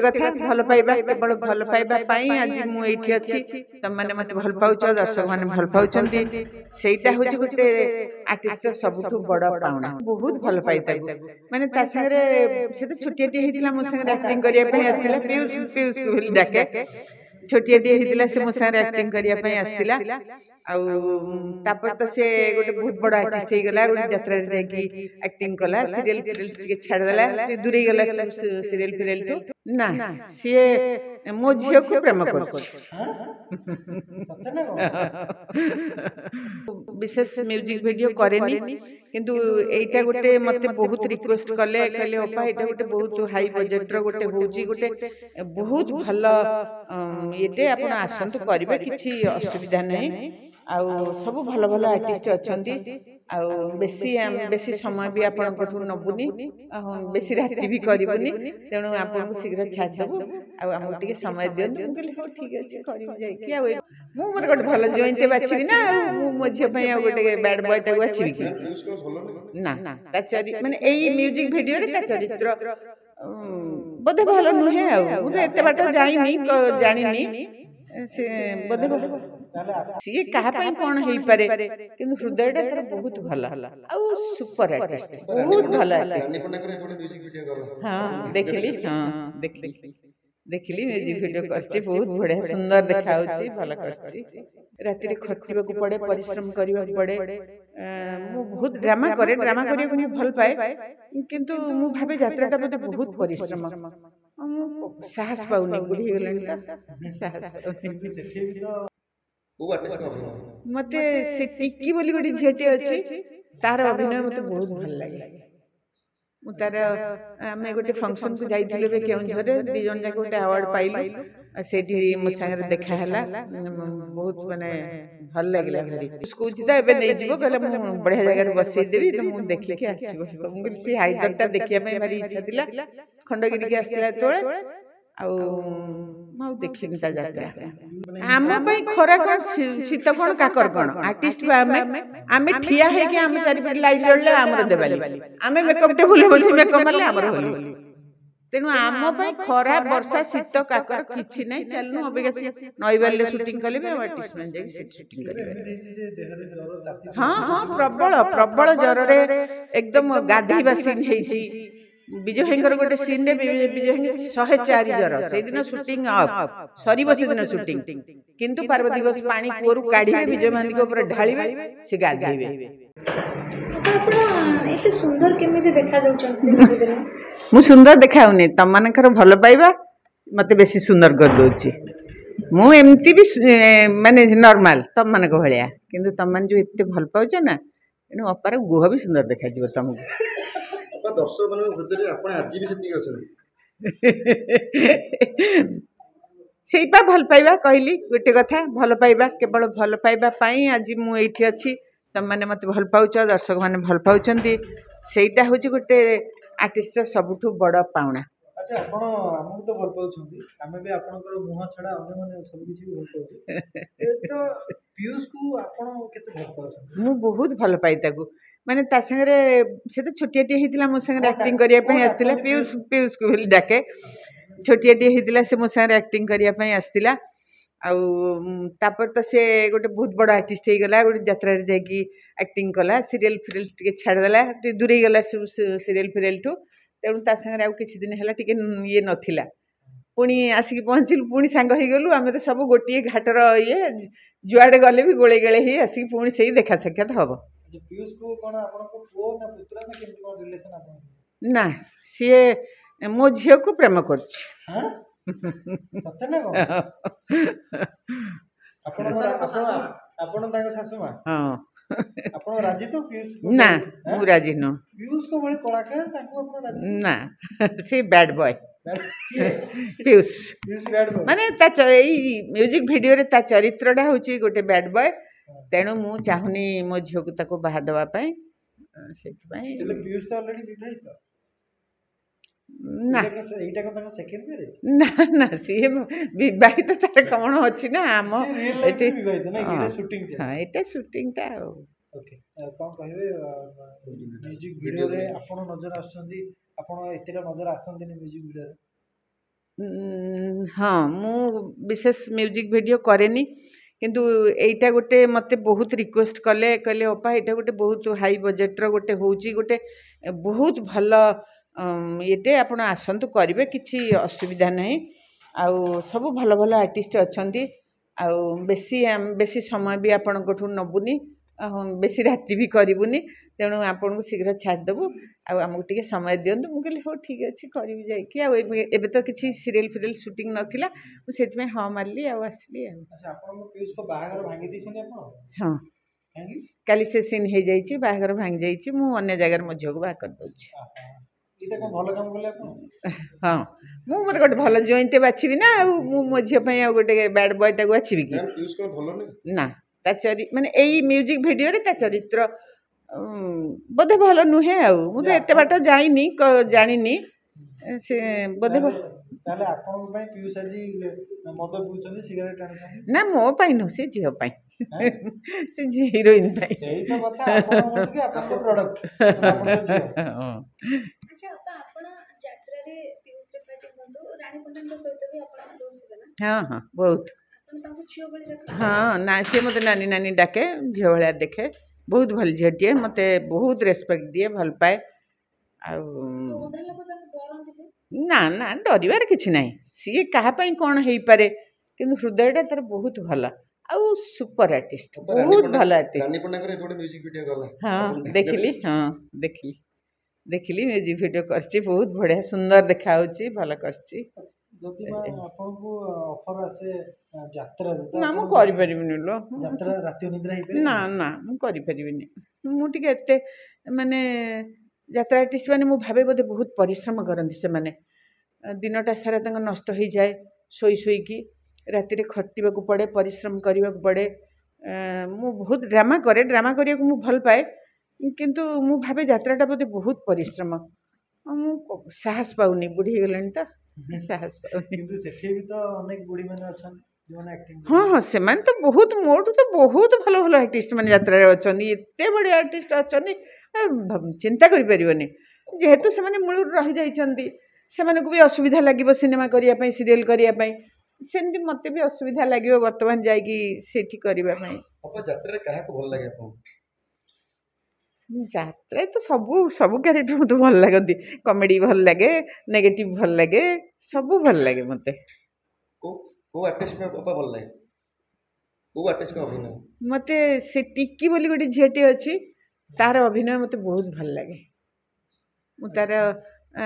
गोटे कथा भल पाइबा केवल भल पाइबा आज मुझे अच्छी तुम मैंने मत भल पाउच दर्शक मैंने भल पाउछन सेटा हूँ गोटे आर्टिस्ट सबुठ बड़ पाउना बहुत भल पाई माने ता संगे से तो छोटियाटी होता मो संगे एक्टिंग करने आसला पीयूष पीयूष को डाके छोटियाटी होता से मो संगे एक्टिंग करने आसला आपर तो सी गोटे बहुत बड़ आर्टिस्ट हो गला गोटे यात्रा जाकि एक्टिंग कला सीरियल फीरियल छाड़देला दूरे गला सीरियल फीरियल टू ना सी मो झील को प्रेम कर विशेष म्यूजिक वीडियो करेनी किंतु एटा गोटे मते बहुत रिक्वेस्ट कले कहले अपा एटा गोटे बहुत हाई बजेट रो गोटे होउची गोटे बहुत भल एटे आपण आसंतु करिवे किछि असुविधा नै आ सब भल भल आर्टिस्ट अछंती आ बेसी समय भी आपण कठू नबुनी बेसी राति भी करबुनी तेणु आपण शीघ्र छाड़ देबु आ हम टिके समय दियंतु कहले हो ठीक अछि करिबु जाय कि आ मु मोर गोटे भल जोइंटे बाछिबी ना मु मो झियो पय आ गोटे बैड बॉय टा बाछिबी कि ना ता चरि माने एई म्यूजिक वीडियो रे ता चरित्र बोधे भल नुहे आ मु तो एते बाट जाईनी जानिनी से बोधे सी कहा कौन हो पारे किंतु हृदयटा तर बहुत भल आ सुपर आर्टिस्ट बहुत भल आर्टिस्ट हाँ देखली देखली म्यूजिक वीडियो करछि बहुत बढ़िया सुंदर देखा होछि भल करछि राति रे खटिबा को पड़े परिश्रम करबा पड़े मु बहुत ड्रामा करे को भल पाए किंतु मु भाबे यात्राटा बोधे बहुत परिश्रम साहस पाउनी बुढ़ी गलानी त साहस मते से टिकी बोली गोटे झीटी अच्छी तार अभिनय मते बहुत भल लगे मु तार आमे गोटे फंक्शन को जाइथिलु बे केउंझरे दी जन जाक गोटे अवार्ड पाइलु सेठी मो संगे देखा हला बहुत माने भल लागला भारी उसको त एबे नै जिवो कहले मु बढ़िया जगह रे बसई देबी त मु देखि के आसीबो मु कहली से हाइदरटा देखिया में भारी इच्छा थिला खंडगिरी के आस्तिला तोळे आ देखिनी ता यात्रा आम पई खरा कोन शीत कोन काकर कोन आर्टिस्ट आमे ठिया हे के आम चारि पर लाइट जळले हमर देबाली आमे मेकअप टेबल बसी मेकअप मारले हमर होली तेनु आम पई खरा वर्षा शीत काकर किछि नै चलनु अबेगासी नईबाले शूटिंग कले बे आर्टिस्ट मन जाई शूटिंग करिवे हां हां प्रबल प्रबल जर रे एकदम गाधी बासी हेची विजय हेंगर गोटे सीन रे विजय हेंग 104 जर से दिन शूटिंग ऑफ सरीबो से दिन शूटिंग किंतु पार्वती गोस पानी कोरु काढीबे विजय महांती के ऊपर ढाळीबे से गाधीबे आपण एते सुंदर केमिते देखा जाउछन मु सुंदर देखाउनी तम मानकर भल पाइबा मते बेसी सुंदर कर दोची मु एमती भी माने नॉर्मल तम मानक भलिया किंतु तम मान जो एते भल पाउछ ना एनु अपार गुह भी सुंदर देखा जिवो तमको दर्शक मान हृदय आपण आज भी सेती अछन सेइपा भल पाइबा कहली गोटे कथा भल पाइबा केवल भल पाइबा आज मु एठी अछि तुम माने मत भल पाउछ दर्शक माने भल पाउछंती सेइटा होची गोटे आर्टिस्ट सबुठु बड़ पाउना अच्छा आपण हमहु तो भल पाउछंती हमें भी आपनकर मुह छडा अन्य माने सब किछि भल पाउछ तो पीयूष को आपण केते भल पाउछंती मु बहुत भल पाई ताकू माने ता संगे से तो छोटियाटी होता मो संगे एक्टिंग करने आसला पीयूष पीयूष को डाके छोटियाटी होता से मो संगे एक्टिंग करने आसला आपर तो सी गोटे बहुत बड़ आर्टिस्ट हो गला गोटे यात्रा जाकि एक्टिंग कला सीरियल फीरियल टिके छाड़देला दूरे गला सीरियल फीरियल टू तेणु ता संगे आ किछि दिन हैला टिके ये नथिला पुणी आसिक पहुँचलु पुणी सांग हो गलु आम तो सब गोटे घाटर ये जुआड़े गले भी गोले गले ही आसिक पुणी से देखा साक्षात हम पीयूष को कोन आपन को पुओ ना पुत्र ना केमति कोन रिलेशन आपन ना सी मो झियो को प्रेम करछ हां सत्य ना कोन आपन तांग सासु मा हां आपन राजी तो पीयूष ना मु राजी न पीयूष को बळे कलाकार तांको आपन राजी ना से बैड बॉय पीयूष माने ता म्यूजिक वीडियो रे ता चरित्रटा होची गोटे बैड बॉय तेणु मु चाहुनी मो झियो को ताको बाहा देवा पई सेति पई पीयूष तो ऑलरेडी विवाहित ना एटा को ताको सेकंड मैरिज ना ना सी विवाहित तार कोन अछि ना हम एटे विवाहित ना एटा शूटिंग हां एटा शूटिंग ता ओके कोन कहबे म्यूजिक वीडियो रे आपण नजर आछंदी आपण एतेटा नजर आछंदी म्यूजिक वीडियो रे हाँ मु विशेष म्यूजिक वीडियो करेनी किंतु एइटा गोटे मते बहुत रिक्वेस्ट कले कहले अपा एइटा गोटे बहुत हाई बजेट्र गोटे होउची गोटे बहुत भल येटे आपण आसंतु करिवे किछि असुविधा नहीं आउ सब भल भल आर्टिस्ट अछंती आउ बेसी समय भी आपणकोठु नबुनी बेसी राति भी करिबुनी तेणु आपन को शीघ्र छाड़ देबु आमको टिके समय दियंतु मु कहली हो ठीक अछि करिवि जाई कि एबे तो किछि सीरियल फिरियल शूटिंग नथिला मु सेति में हां मारली आसली अच्छा आपण को पीयूष को बाहागर भांगी दिछन आपण हाँ काहेकि काली से सीन हो जाइए बाहर भांग जाइए मु अन्य जगार मो झील को बाहर कर दूची इटा कोन भलो काम करले आपण हाँ मु मोर गोटे भल जोइंटे बाछिबी ना मु मो झी पई आ गोटे बैड बॉय टाको बाछिबी कि पीयूष को भलो नहीं ना ता माने एई म्यूजिक वीडियो रे ता चरित्र बोधे भल नुहे आ मु तो एते बाट जाइनी जानिनी से बोधे ताले आपण को पई पीयूष आजी मद पिउछन सिगरेट टाणछन ना मो पई नु से झी पई से झी हीरोइन पई एई तो बात आपण को कि आपण को प्रोडक्ट आपण को झी अच्छा आपण यात्रा रे पीयूष त्रिपाठी बंधु रानी पंडन सहित भी आपण क्लोज थिले ना हाँ हाँ बहुत आपण तांको छियो बळी देख हाँ ना सी मत नानी नानी डाके झील भाया देखे बहुत भल झीटे मत बहुत रेस्पेक्ट दिए भल पाए आ ओधा लोक तांको डरंती जे ना ना डरबार किछि नाही सी कहा पई कोन हेई पारे किंतु हृदयटा तार बहुत भल आउ सुपर आर्टिस्ट बहुत भल आर्टिस्ट रानी पन्ना करे एपटे म्यूजिक वीडियो गला हाँ देखली हाँ देखली म्यूजिक वीडियो करछि बहुत बढ़िया सुंदर देखा होछि भल करछि जदि मा आपण को ऑफर आसे यात्रा रे ना मु करि परिबिनी लो यात्रा राति निद्रा ही ना ना मु करि परिबिनी मु टिके एते माने यात्रा आर्टिस्ट माने मु भाबे बोधे बहुत परिश्रम करंती से माने दिनटा सारा तंग नष्ट हो जाए सोई सोई की राति रे खटिबा को पड़े परिश्रम करबा को पड़े मु बहुत ड्रामा करे ड्रामा करिया को मु भल पाए किंतु मु भाबे यात्राटा बोधे बहुत परिश्रम मु साहस पाउनी बुढ़ी गलनी तो साहस पाउनी किंतु सेठी भी तो अनेक बुढ़ी माने अछन जोन एक्टिंग हाँ हाँ से तो बहुत मोटू तो बहुत भल भल आर्टिस्ट मैंने यात्रा अच्छा एत बड़े आर्टिस्ट अच्छा चिंता करें जेहेतु से मूल रही जाइछंती सेमानकु भी असुविधा लगे सिनेमा करने सीरियल करने सेमती मत भी असुविधा लगे बर्तमान जाइकी सेठी करने अपा यात्रा काहा को भल लागे आपन यात्रा तो सबू सबू क्यारेक्टर मत भल लगती कॉमेडी भल लगे नेगेटिव भल लगे सबू भल लगे मत को आर्टिस्ट में अपा भल लागे को आर्टिस्ट का अभिनय मते से टिक्की बोली गोटे झीटे अच्छी तार अभिनय मते बहुत भल लगे मु तार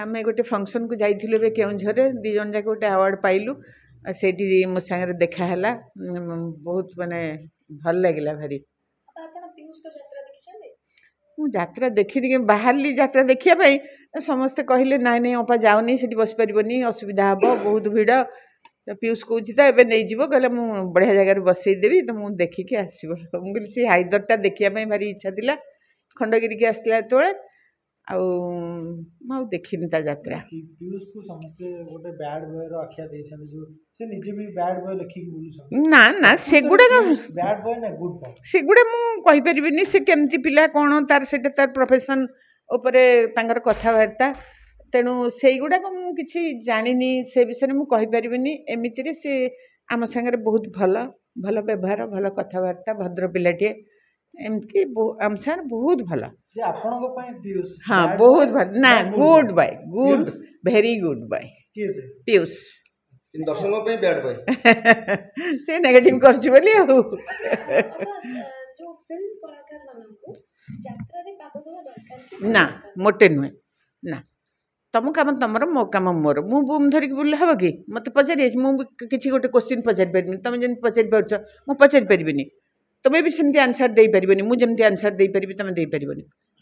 आम गोटे फंक्शन को जाइलु ए केउझर दी जन जाक गोटे अवार्ड पाइलु सेठी मो सांगे देखाला बहुत माने भल लगिला भारी आपण पीयूष को यात्रा देखिछले मु यात्रा देखी बाहरली यात्रा देखिया समस्ते कहले नाई नाई अपा जाओनी सेठी बस पारिबनी असुविधा हबो बहुत भीड़ तो पीयूष कौच तो एवं नहीं जीव कहले मु बढ़िया जगह बसईदेवी तो मुझे देखिकी आसो मुझे सी हाइदरटा देखापी भारी इच्छा थी खंडगिरी की आसला जो आउ देखनी ता यात्रा पीयूष को समझते गोटे बैड बॉय रो आख्या देछन जो से निजे भी बैड बॉय लिखि के बोलुछन ना ना सेगुड़ा बैड बॉय ना गुड बॉय सेगुड़ा मु कहि परिबिनी से केमती पिला कोन तार सेटा तार प्रोफेशन ऊपर तांगर कथाबार्ता तेणु से गुड़ाक मुझे जानी से विषय में कहीपरि एमती से आम सागर बहुत भल भल व्यवहार भल कथबार्ता भद्र पिलाटे एमती आम सागर बहुत भल जे आपन को पई पीयूष हाँ बहुत भल ना good bye good very good bye के से पीयूष इन दर्शकों पे बैड बॉय से नेगेटिव करछु बोली जो फिल्म कलाकार मानन को यात्रा रे पाद देवा दरकार ना मोटे नुहे ना तुम कम तुम मो कम मोर मु बुम धरिक बुले हम कि मत पचार मुझे गोटे क्वेश्चन पचारि पारि तुम जमी पचारि पार्छ मु पचारि पारि तुम्हें भी सेमती आंसर दे पारि मुझे आंसर दे पारि तुम दे पार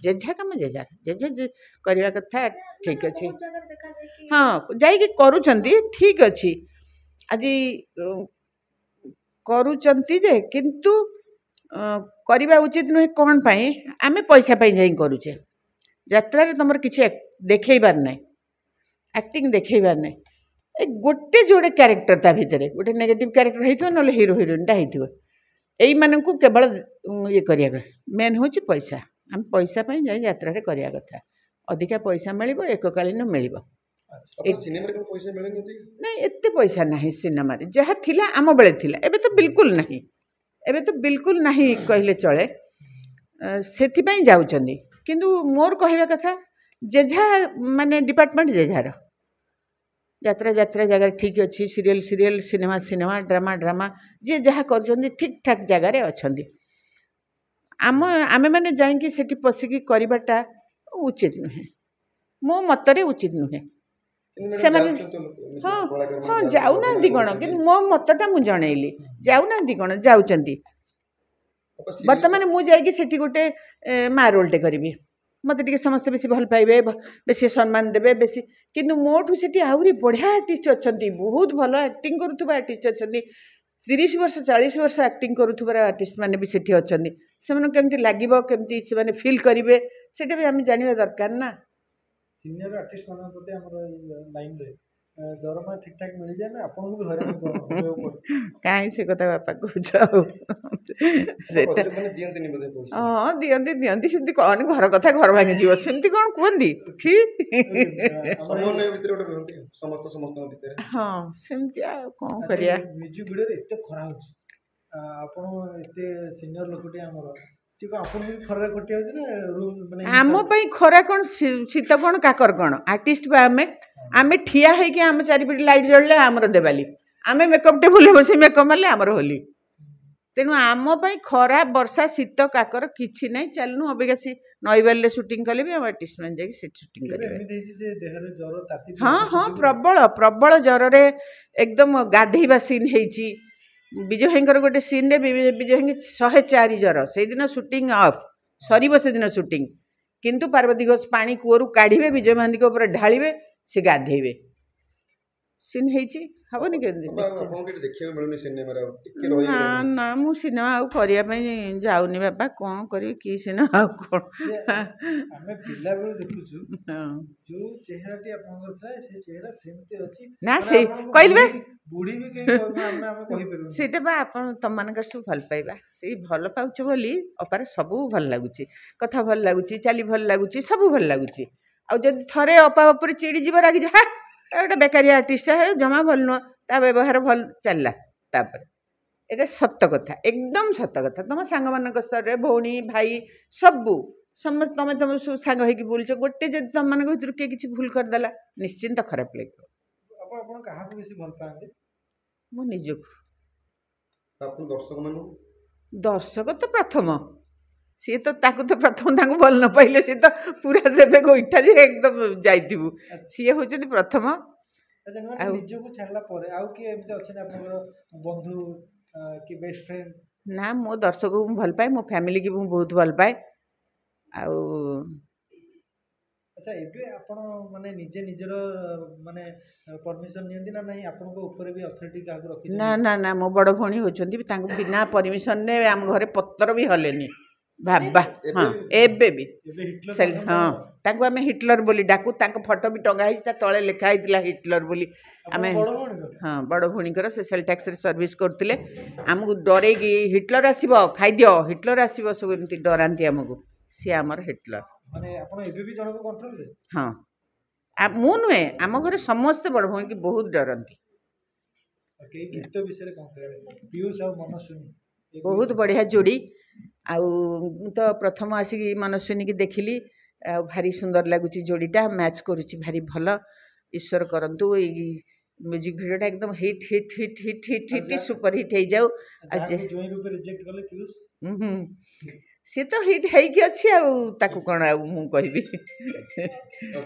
जेझा कम जेजार जे करवा कथा ठीक अच्छे हाँ जाइए करुँच ठीक अच्छे आज करुँच किंतु करवा उचित नुहे कौन पाई आमे पैसा पाई जाई करुचे यात्रा तुम किसी देखबार ना एक्टिंग देखबार ना गोटे जोड़े क्यारेक्टर ता भितर गोटे नेगेटिव क्यारेक्टर हो ना हिरो हिरोइनटा हो यही मानू केवल ये करिया मेन हूँ पैसा आम पैसा जाई यात्रा करवा कथा अधिका पैसा मिल एककालीन मिल ଆପଣ ସିନେମାରେ କ'ଣ ପଇସା ମିଳେନି ଏତିକି? ନାଇଁ ଏତେ ପଇସା ନାହିଁ ସିନେମାରେ, ଯାହା ଥିଲା ଆମ ବେଳେ ଥିଲା, ଏବେ ତ ବିଲକୁଲ ନାହିଁ, ଏବେ ତ ବିଲକୁଲ ନାହିଁ କହିଲେ ଚଳେ। ସେଥିପାଇଁ ଯାଉଛନ୍ତି, କିନ୍ତୁ ମୋର କହିବା କଥା ଯେ ଯାହା ମାନେ ଡିପାର୍ଟମେଣ୍ଟ ଯେ ଯାହାର ଯାତ୍ରା ଯାତ୍ରା ଜାଗାରେ ଠିକ୍ ଅଛି, serial serial, cinema cinema, drama drama, ଯିଏ ଯାହା କରୁଛନ୍ତି ଠିକ୍ ଠାକ୍ ଜାଗାରେ ଅଛନ୍ତି। ଆମେମାନେ ଯାଇକି ସେଠି ପଶିକି କରିବାଟା ଉଚିତ ନୁହେଁ, ମୋ ମତରେ ଉଚିତ ନୁହେଁ। ସେମାନେ ହଁ ହଁ ଯାଉନାହାନ୍ତି କ'ଣ, କିନ୍ତୁ ମୋ ମତଟା ମୁଁ ଜଣେଇଲି, ଯାଉନାହାନ୍ତି କ'ଣ, ଯାଉଛନ୍ତି। ବର୍ତ୍ତମାନ ମୁଁ ଯାଇକି ସେଠି ଗୋଟେ ମା ରୋଲ୍ଟେ କରିବି, ମୋତେ ଟିକେ ସମସ୍ତେ ବେଶୀ ଭଲ ପାଇବେ, ବେଶୀ ସମ୍ମାନ ଦେବେ ବେଶୀ, କିନ୍ତୁ ମୋଠୁ ସେଠି ଆହୁରି ବଢ଼ିଆ ଆର୍ଟିଷ୍ଟ ଅଛନ୍ତି, ବହୁତ ଭଲ ଆକ୍ଟିଂ କରୁଥିବା ଆର୍ଟିଷ୍ଟ ଅଛନ୍ତି, 30 ବର୍ଷ 40 ବର୍ଷ ଆକ୍ଟିଂ କରୁଥିବା ଆର୍ଟିଷ୍ଟ ମାନେ ବି ସେଠି ଅଛନ୍ତି। ସେମାନଙ୍କୁ କେମିତି ଲାଗିବ, କେମିତି ସେମାନେ ଫିଲ୍ କରିବେ, ସେଇଟା ବି ଆମେ ଜାଣିବା ଦରକାର ନା। ସିନିୟର ଆର୍ଟିଷ୍ଟ ମାନଙ୍କ ପ୍ରତି ଆମର ଏଇ ଲାଇନରେ ଦରମା ଠିକ୍ ଠାକ୍ ମିଳିଯାଏ ନା ଆପଣଙ୍କୁ ବି ହଇରାଣ କରିବାକୁ ପଡ଼େ? କାହିଁ ସେ କଥା ବାପା କହୁଛ ଆଉ ସେଟା ଦିଅନ୍ତିନି ବୋଧେ ପଇସା? ହଁ ଦିଅନ୍ତି ଦିଅନ୍ତି, ସେମିତି କହନି, ଘର କଥା ଘର ଭାଙ୍ଗିଯିବ, ସେମିତି କ'ଣ କୁହନ୍ତି ଛି। ସମନ୍ୱୟ ଭିତରେ ଗୋଟେ ରୁହନ୍ତି ସମସ୍ତଙ୍କ ଭିତରେ। ହଁ ସେମିତି ଆଉ କ'ଣ କରିବା। ମ୍ୟୁଜିକ୍ ଭିଡ଼ିଓରେ ଏତେ ଖରା ହେଉଛି, ଆପଣ ଏତେ ସିନିୟର ଲୋକଟି ଆମର, ସିଏ କ'ଣ ଆପଣଙ୍କୁ ବି ଖରାରେ କଟି ଯାଉଛି ନା ମାନେ ଆମ ପାଇଁ ଖରା କ'ଣ ଶୀତ କ'ଣ କାକର କ'ଣ, ଆର୍ଟିଷ୍ଟ ବା ଆମେ ଠିଆ ହେଇକି ଆମ ଚାରିପଟେ ଲାଇଟ୍ ଜଳିଲେ ଆମର ଦେବାଲି, ଆମେ ମେକଅପ୍ ଟେବୁଲରେ ବସି ମେକଅପ୍ ମାରିଲେ ଆମର ହୋଲି। ତେଣୁ ଆମ ପାଇଁ ଖରା ବର୍ଷା ଶୀତ କାକର କିଛି ନାହିଁ। ଚାଲୁନୁ ଅବିକା ନଈବାଲିରେ ସୁଟିଂ କଲେ ବି ଆମ ଆର୍ଟିଷ୍ଟ ମାନେ ଯାଇକି ସେଠି ସୁଟିଂ କରିବେ। ଏମିତି ହେଇଛି ଯେ ଦେହରେ ଜ୍ୱର ତାତି ହଁ ହଁ ପ୍ରବଳ ପ୍ରବଳ ଜ୍ୱରରେ ଏକଦମ ଗାଧେଇବା ସିନ୍ ହେଇଛି। ବିଜୟ ଭାଇଙ୍କର ଗୋଟେ ସିନ୍ରେ ବିଜୟ ଭାଇଙ୍କି 104 ଜ୍ୱର, ସେଇଦିନ ସୁଟିଂ ଅଫ୍ ସରିବ, ସେଦିନ ସୁଟିଂ, କିନ୍ତୁ ପାର୍ବତୀ ଘୋଷ ପାଣି କୂଅରୁ କାଢ଼ିବେ, ବିଜୟ ମହାନ୍ତିଙ୍କ ଉପରେ ଢାଳିବେ, ସେ ଗାଧେଇବେ, ସିନ୍ ହେଇଛି। ହବନି କେମିତି? ଦେଖିବାକୁ ମିଳୁନି ସିନେମାରେ ଆଉ ଟିକେ ନା ନା ମୁଁ ସିନେମା ଆଉ କରିବା ପାଇଁ ଯାଉନି ବାପା, କ'ଣ କରିବି, କି ସିନେମା ଆଉ କ'ଣ। ଆମେ ପିଲାବେଳୁ ଦେଖୁଛୁ ଯୋଉ ଚେହେରାଟି ଆପଣଙ୍କର ଥାଏ ସେ ଚେହେରା ସେମିତି ଅଛି ନା, ସେଇ କହିଲି ବା ବୁଢ଼ୀ ବି କେହି ଆମେ କହିପାରିବୁନି। ସେଇଟା ବା ଆପଣ ତମମାନଙ୍କର ସବୁ ଭଲ ପାଇବା, ସେଇ ଭଲ ପାଉଛ ବୋଲି ଅପାର ସବୁ ଭଲ ଲାଗୁଛି, କଥା ଭଲ ଲାଗୁଛି, ଚାଲି ଭଲ ଲାଗୁଛି, ସବୁ ଭଲ ଲାଗୁଛି। ଆଉ ଯଦି ଥରେ ଅପା ଉପରେ ଚିଡ଼ିଯିବ, ରାଗିଯିବ, ହା ଗୋଟେ ବେକାରିଆ ଆର୍ଟିଷ୍ଟ, ଜମା ଭଲ ନୁହଁ, ତା ବ୍ୟବହାର ଭଲ ଚାଲିଲା, ତାପରେ ଏଇଟା ସତ କଥା, ଏକଦମ ସତ କଥା। ତମ ସାଙ୍ଗମାନଙ୍କ ସ୍ତରରେ ଭଉଣୀ ଭାଇ ସବୁ ସମସ୍ତେ ତମେ ସବୁ ସାଙ୍ଗ ହେଇକି ବୁଲୁଛ, ଗୋଟେ ଯଦି ତମମାନଙ୍କ ଭିତରୁ କିଏ କିଛି ଭୁଲ କରିଦେଲା ନିଶ୍ଚିନ୍ତ ଖରାପ ଲାଗିବ। ଆପଣ କାହାକୁ ବେଶୀ ଭଲ ପାଆନ୍ତି? ମୁଁ ନିଜକୁ। ଆପଣ ଦର୍ଶକ ତ ପ୍ରଥମ, ସିଏ ତ ତାକୁ ତ ପ୍ରଥମ, ତାଙ୍କୁ ଭଲ ନ ପାଇଲେ ସିଏ ତ ପୁରା ଦେବେ ଗୋଇଠା ଯେ ଏକଦମ ଯାଇଥିବୁ, ସିଏ ହେଉଛନ୍ତି ପ୍ରଥମ। ଆଉ ନିଜକୁ ଛାଡ଼ିଲା ପରେ ଆଉ କିଏ ଏମିତି ଅଛନ୍ତି ଆପଣଙ୍କର ବନ୍ଧୁ କି ବେଷ୍ଟ ଫ୍ରେଣ୍ଡ? ନା, ମୋ ଦର୍ଶକକୁ ମୁଁ ଭଲ ପାଏ, ମୋ ଫ୍ୟାମିଲିକି ମୁଁ ବହୁତ ଭଲ ପାଏ। ଆଉ ଆଚ୍ଛା, ଏବେ ଆପଣ ମାନେ ନିଜର ମାନେ ପରମିଶନ ନିଅନ୍ତି ନା ନାହିଁ? ଆପଣଙ୍କ ଉପରେ ବି ଅଥରିଟି କାହାକୁ ରଖିଛନ୍ତି? ନା ନା ନା, ମୋ ବଡ଼ ଭଉଣୀ ହେଉଛନ୍ତି, ତାଙ୍କୁ ବିନା ପରମିଶନରେ ଆମ ଘରେ ପତ୍ର ବି ହଲେନି ବାବା। ହଁ ଏବେ ବି ହଁ, ତାଙ୍କୁ ଆମେ ହିଟଲର ବୋଲି ଡାକୁ, ତାଙ୍କ ଫଟୋ ବି ଟଙ୍ଗା ହେଇଛି, ତା ତଳେ ଲେଖା ହେଇଥିଲା ହିଟଲର ବୋଲି। ଆମେ ହଁ, ବଡ଼ ଭଉଣୀଙ୍କର ସ୍ପେଶାଲ ଟ୍ୟାକ୍ସରେ ସର୍ଭିସ୍ କରୁଥିଲେ, ଆମକୁ ଡରେଇକି ହିଟଲର ଆସିବ ଖାଇଦିଅ, ହିଟଲର ଆସିବ, ସବୁ ଏମିତି ଡରାନ୍ତି ଆମକୁ, ସିଏ ଆମର ହିଟଲର। ମାନେ ଆପଣ ଏବେ ବି ଜଣକୁ କଣ୍ଟ୍ରୋଲରେ? ହଁ, ମୁଁ ନୁହେଁ, ଆମ ଘରେ ସମସ୍ତେ ବଡ଼ ଭଉଣୀକି ବହୁତ ଡରନ୍ତି। କେହି ଗୀତ ବିଷୟରେ କ'ଣ କହିବେ? ପିୟୁଷ ଆଉ ମନସ୍ୱିନୀ ବହୁତ ବଢ଼ିଆ ଯୋଡ଼ି। ଆଉ ମୁଁ ତ ପ୍ରଥମ ଆସିକି ମନସ୍ୱିନୀକି ଦେଖିଲି, ଆଉ ଭାରି ସୁନ୍ଦର ଲାଗୁଛି ଯୋଡ଼ିଟା, ମ୍ୟାଚ୍ କରୁଛି ଭାରି ଭଲ। ଈଶ୍ୱର କରନ୍ତୁ ଏଇ ମ୍ୟୁଜିକ୍ ଭିଡ଼ିଓଟା ଏକଦମ hit hit hit hit hit hit super hit ହେଇଯାଉ। ସିଏ ତ ହିଟ୍ ହେଇକି ଅଛି, ଆଉ ତାକୁ କ'ଣ ଆଉ ମୁଁ କହିବି।